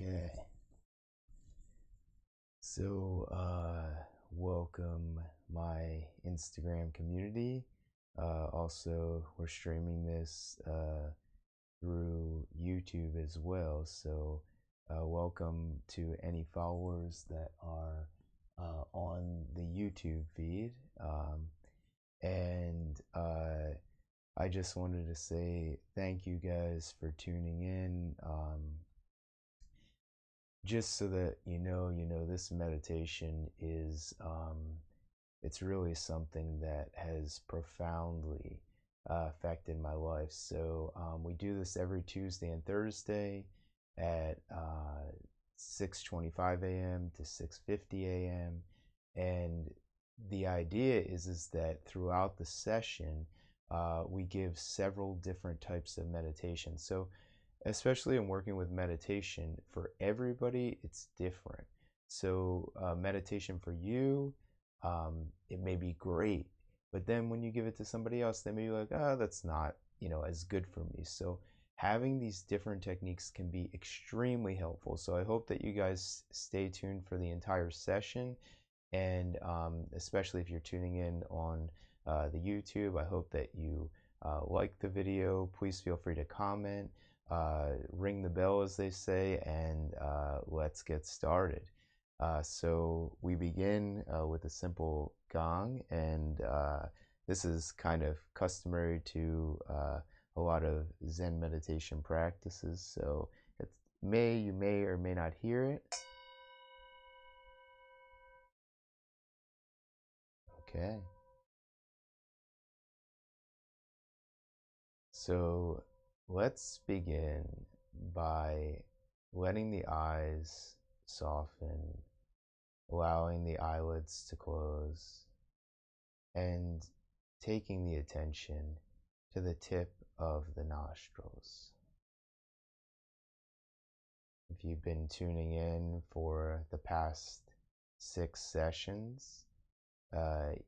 Okay. So, welcome my Instagram community. Also, we're streaming this through YouTube as well. So, welcome to any followers that are on the YouTube feed. And I just wanted to say thank you guys for tuning in. Just so that you know, this meditation is, it's really something that has profoundly affected my life. So we do this every Tuesday and Thursday at 6:25 a.m. to 6:50 a.m. And the idea is that throughout the session, we give several different types of meditation. So especially in working with meditation, for everybody it's different. So meditation for you, it may be great, but then when you give it to somebody else, they may be like, oh, that's not as good for me. So having these different techniques can be extremely helpful. So I hope that you guys stay tuned for the entire session, and especially if you're tuning in on the YouTube, I hope that you like the video. Please feel free to comment, ring the bell, as they say, and let's get started. So we begin with a simple gong, and this is kind of customary to a lot of Zen meditation practices. So you may or may not hear it. Okay. So let's begin by letting the eyes soften, allowing the eyelids to close, and taking the attention to the tip of the nostrils. If you've been tuning in for the past 6 sessions,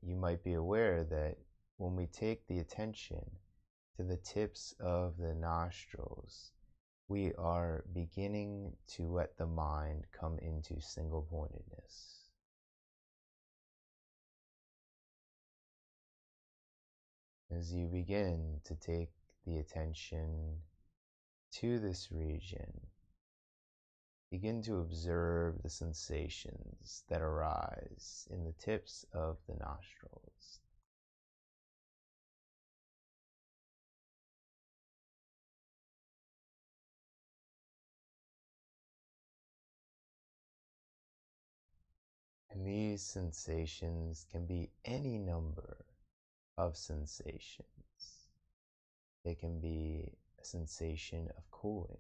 you might be aware that when we take the attention to the tips of the nostrils, we are beginning to let the mind come into single pointedness. As you begin to take the attention to this region, begin to observe the sensations that arise in the tips of the nostrils. And these sensations can be any number of sensations. They can be a sensation of cooling,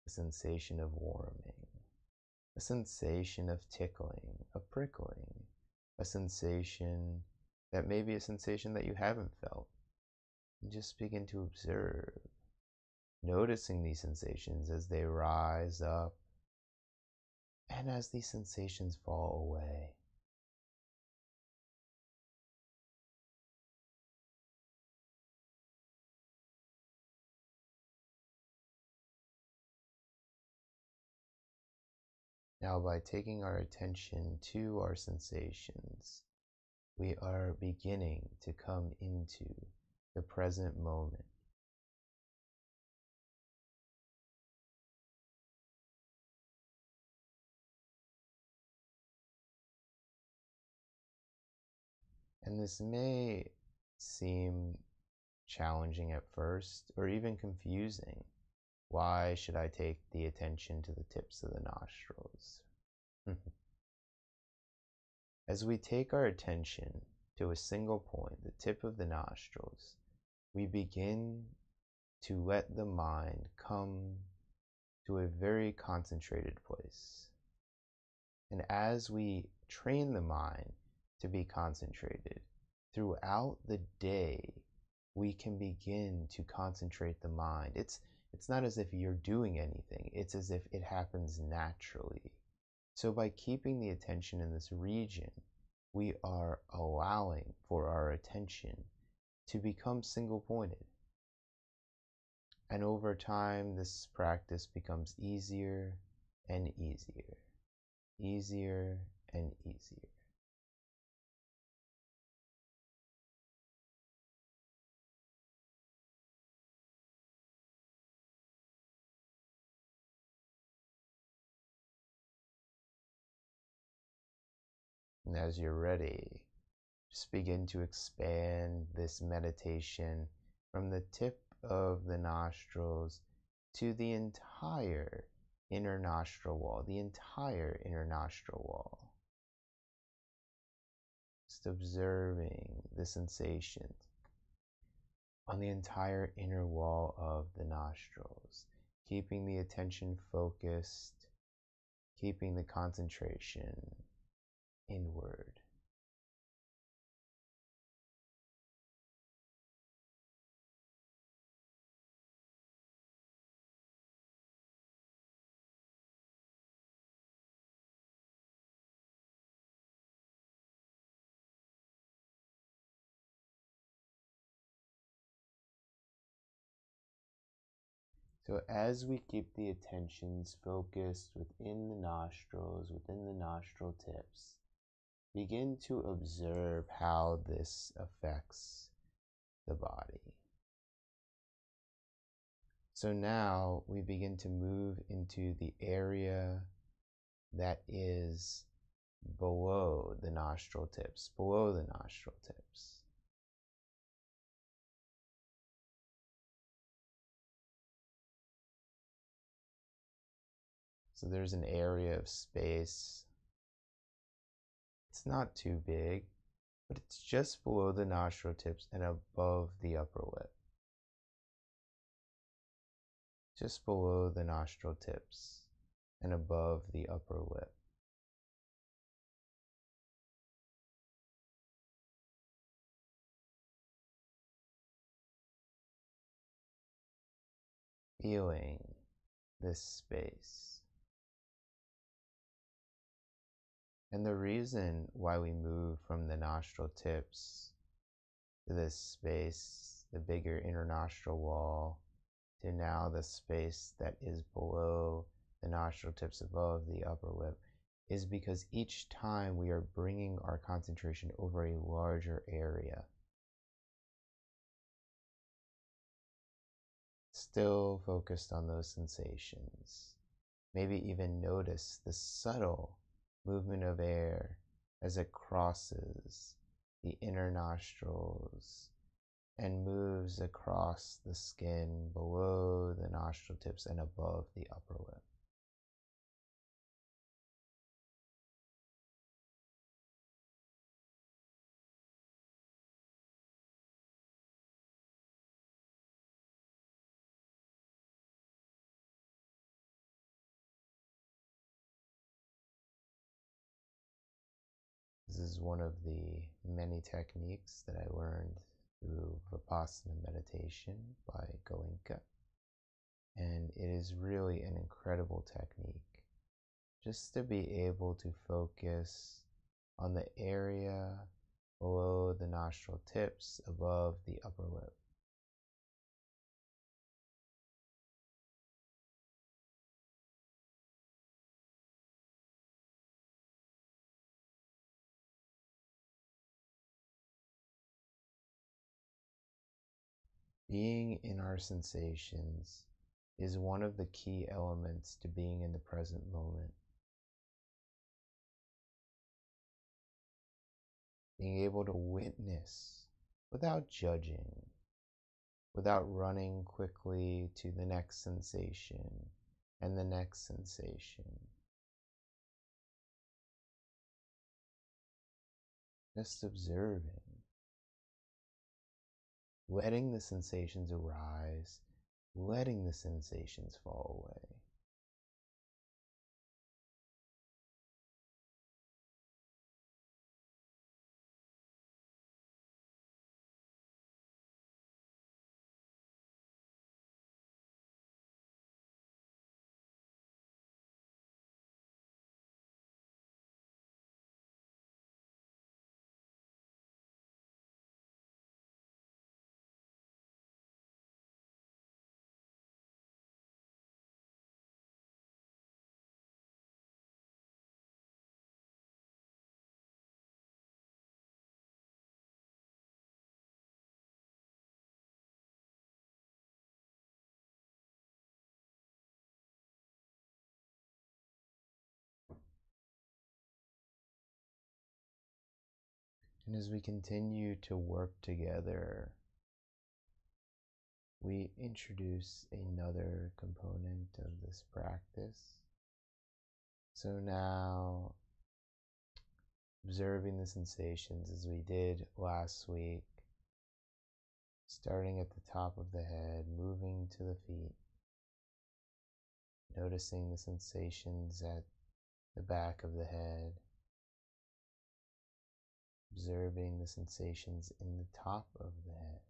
a sensation of warming, a sensation of tickling, of prickling, a sensation that may be a sensation that you haven't felt. And just begin to observe, noticing these sensations as they rise up and as these sensations fall away. Now, by taking our attention to our sensations, we are beginning to come into the present moment. And this may seem challenging at first, or even confusing. Why should I take the attention to the tips of the nostrils? As we take our attention to a single point, the tip of the nostrils, we begin to let the mind come to a very concentrated place. And as we train the mind to be concentrated, throughout the day, we can begin to concentrate the mind. It's not as if you're doing anything, it's as if it happens naturally. So by keeping the attention in this region, we are allowing for our attention to become single-pointed. And over time, this practice becomes easier and easier, easier and easier. And as you're ready, just begin to expand this meditation from the tip of the nostrils to the entire inner nostril wall, the entire inner nostril wall. Just observing the sensations on the entire inner wall of the nostrils, keeping the attention focused, keeping the concentration inward. So as we keep the attentions focused within the nostrils, within the nostril tips, begin to observe how this affects the body. So now we begin to move into the area that is below the nostril tips, below the nostril tips. So there's an area of space. It's not too big, but it's just below the nostril tips and above the upper lip. Just below the nostril tips and above the upper lip. Feeling this space. And the reason why we move from the nostril tips to this space, the bigger inner nostril wall, to now the space that is below the nostril tips above the upper lip, is because each time we are bringing our concentration over a larger area. Still focused on those sensations. Maybe even notice the subtle movement of air as it crosses the inner nostrils and moves across the skin below the nostril tips and above the upper lip. This is one of the many techniques that I learned through Vipassana meditation by Goenka. And it is really an incredible technique just to be able to focus on the area below the nostril tips above the upper lip. Being in our sensations is one of the key elements to being in the present moment. Being able to witness without judging, without running quickly to the next sensation and the next sensation. Just observing. Letting the sensations arise, letting the sensations fall away. And as we continue to work together, we introduce another component of this practice. So now, observing the sensations as we did last week, starting at the top of the head, moving to the feet, noticing the sensations at the back of the head, observing the sensations in the top of the head.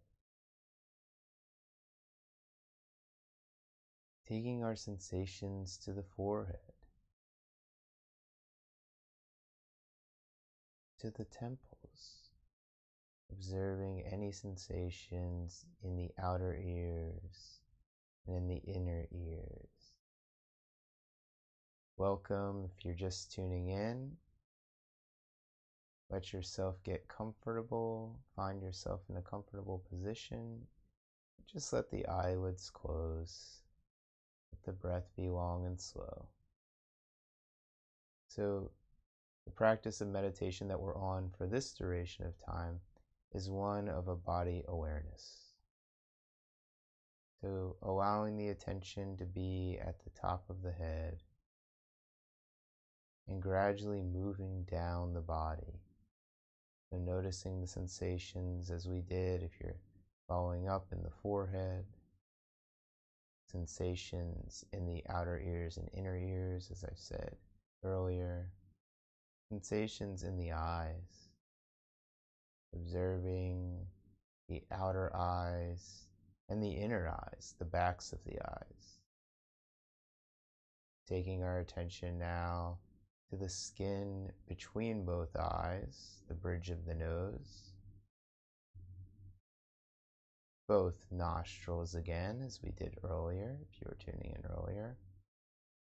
Taking our sensations to the forehead, to the temples, observing any sensations in the outer ears and in the inner ears. Welcome if you're just tuning in. Let yourself get comfortable, find yourself in a comfortable position. Just let the eyelids close. Let the breath be long and slow. So the practice of meditation that we're on for this duration of time is one of a body awareness. So allowing the attention to be at the top of the head and gradually moving down the body. So noticing the sensations as we did if you're following up in the forehead, sensations in the outer ears and inner ears, as I said earlier, sensations in the eyes, observing the outer eyes and the inner eyes, the backs of the eyes. Taking our attention now to the skin between both eyes, the bridge of the nose, both nostrils again, as we did earlier, if you were tuning in earlier,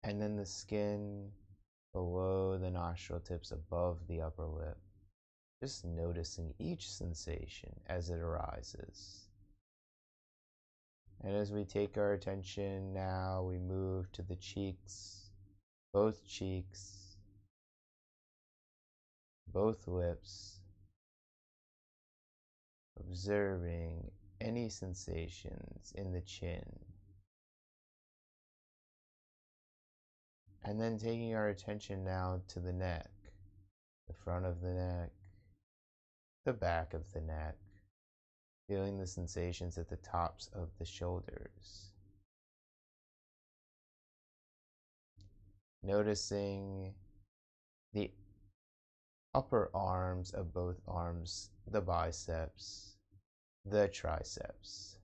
and then the skin below the nostril tips above the upper lip, just noticing each sensation as it arises. And as we take our attention now, we move to the cheeks, both lips, observing any sensations in the chin. And then taking our attention now to the neck, the front of the neck, the back of the neck, feeling the sensations at the tops of the shoulders. Noticing the upper arms of both arms, the biceps, the triceps.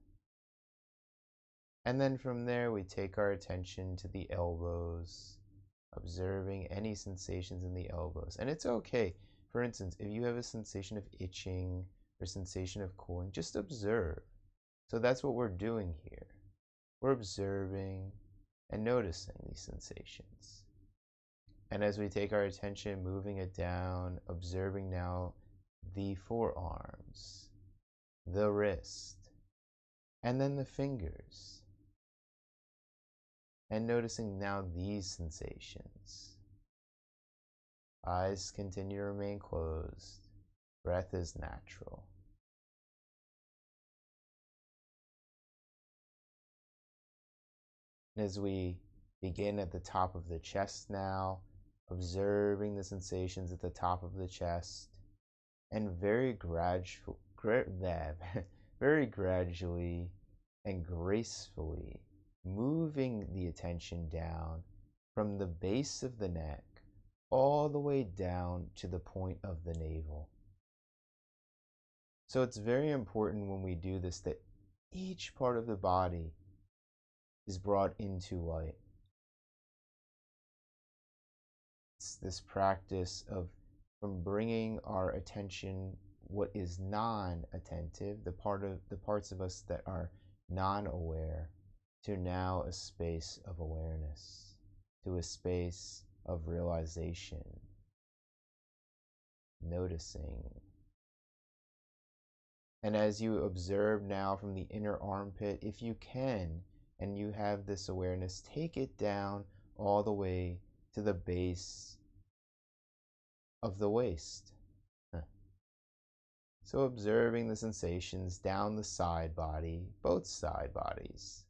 And then from there we take our attention to the elbows, observing any sensations in the elbows. And it's okay, for instance, if you have a sensation of itching or sensation of cooling, just observe. So that's what we're doing here. We're observing and noticing these sensations. And as we take our attention, moving it down, observing now the forearms, the wrist, and then the fingers. And noticing now these sensations. Eyes continue to remain closed. Breath is natural. As we begin at the top of the chest now, observing the sensations at the top of the chest, and very gradually and gracefully moving the attention down from the base of the neck all the way down to the point of the navel. So it's very important when we do this that each part of the body is brought into light. It's this practice of from bringing our attention, what is non-attentive, the parts of us that are non-aware, to now a space of awareness, to a space of realization, noticing. And as you observe now from the inner armpit, if you can, and you have this awareness, take it down all the way to the base of the waist. So observing the sensations down the side body, both side bodies.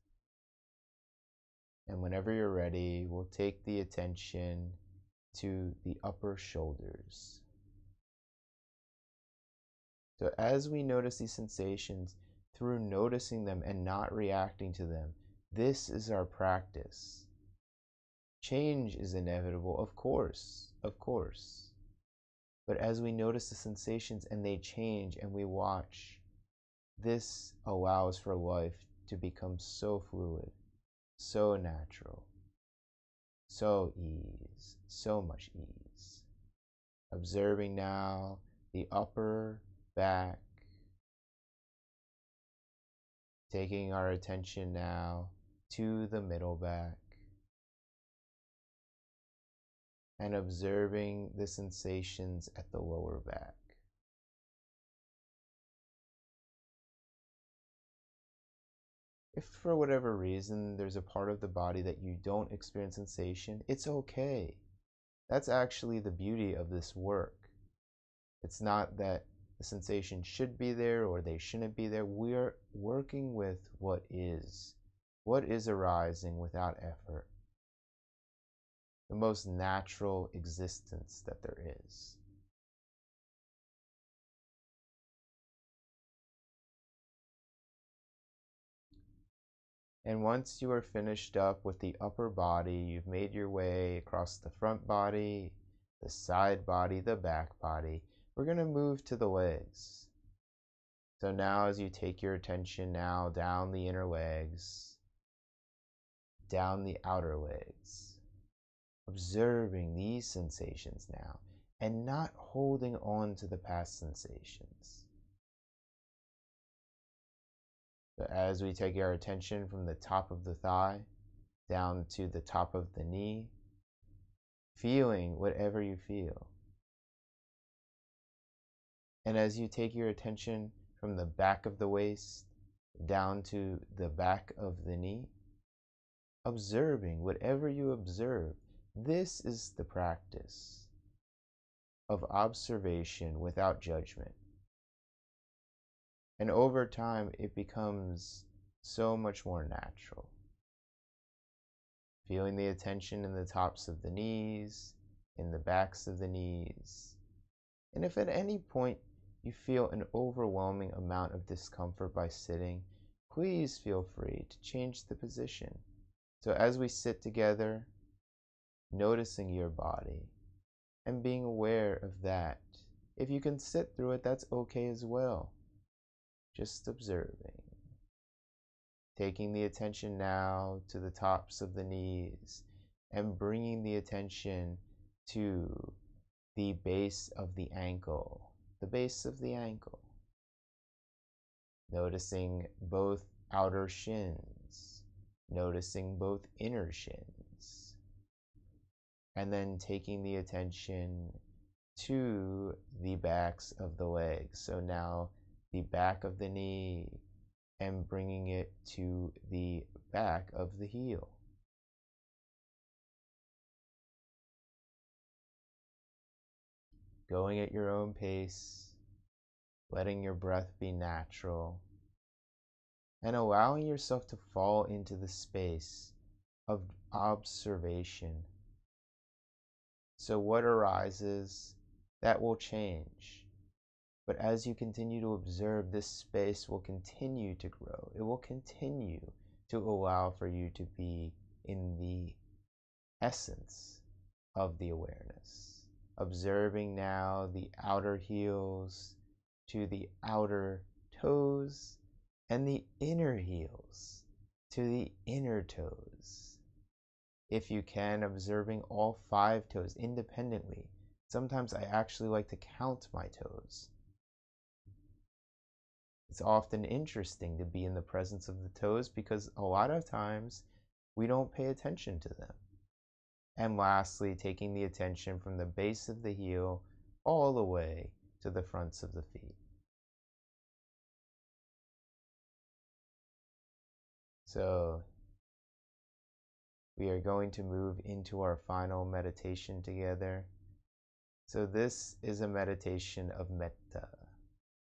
And whenever you're ready, we'll take the attention to the upper shoulders. So as we notice these sensations, through noticing them and not reacting to them, this is our practice. Change is inevitable, of course. But as we notice the sensations and they change and we watch, this allows for life to become so fluid, so natural, so much ease. Observing now the upper back, taking our attention now to the middle back, and observing the sensations at the lower back. If for whatever reason there's a part of the body that you don't experience sensation, it's okay. That's actually the beauty of this work. It's not that the sensation should be there or they shouldn't be there. We're working with what is arising without effort. The most natural existence that there is. And once you are finished up with the upper body, you've made your way across the front body, the side body, the back body. We're going to move to the legs. So now as you take your attention now down the inner legs, down the outer legs, observing these sensations now and not holding on to the past sensations. So as we take our attention from the top of the thigh down to the top of the knee, feeling whatever you feel. And as you take your attention from the back of the waist down to the back of the knee, observing whatever you observe. This is the practice of observation without judgment. And over time, it becomes so much more natural. Feeling the attention in the tops of the knees, in the backs of the knees. And if at any point you feel an overwhelming amount of discomfort by sitting, please feel free to change the position. So as we sit together, noticing your body and being aware of that. If you can sit through it, that's okay as well. Just observing. Taking the attention now to the tops of the knees and bringing the attention to the base of the ankle. The base of the ankle. Noticing both outer shins. Noticing both inner shins. And then taking the attention to the backs of the legs. So now the back of the knee and bringing it to the back of the heel. Going at your own pace, letting your breath be natural, and allowing yourself to fall into the space of observation. So what arises, that will change. But as you continue to observe, this space will continue to grow. It will continue to allow for you to be in the essence of the awareness. Observing now the outer heels to the outer toes and the inner heels to the inner toes. If you can, observing all 5 toes independently. Sometimes I actually like to count my toes. It's often interesting to be in the presence of the toes because a lot of times we don't pay attention to them. And lastly, taking the attention from the base of the heel all the way to the fronts of the feet. So we are going to move into our final meditation together. So this is a meditation of Metta.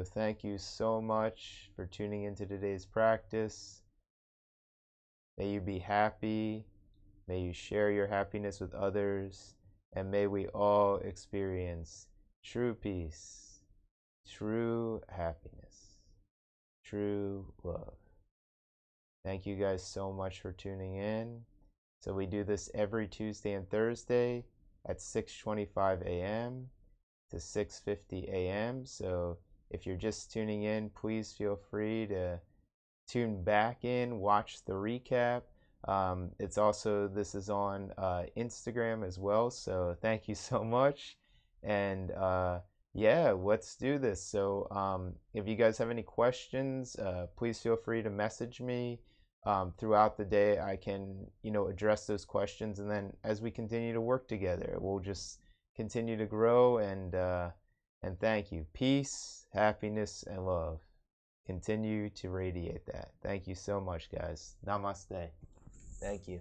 So thank you so much for tuning into today's practice. May you be happy. May you share your happiness with others. And may we all experience true peace, true happiness, true love. Thank you guys so much for tuning in. So we do this every Tuesday and Thursday at 6:25 a.m. to 6:50 a.m. So if you're just tuning in, please feel free to tune back in, watch the recap. It's also, this is on Instagram as well. So thank you so much. And yeah, let's do this. So if you guys have any questions, please feel free to message me. Throughout the day, I can, address those questions. And then as we continue to work together, we'll just continue to grow. And thank you. Peace, happiness, and love. Continue to radiate that. Thank you so much, guys. Namaste. Thank you.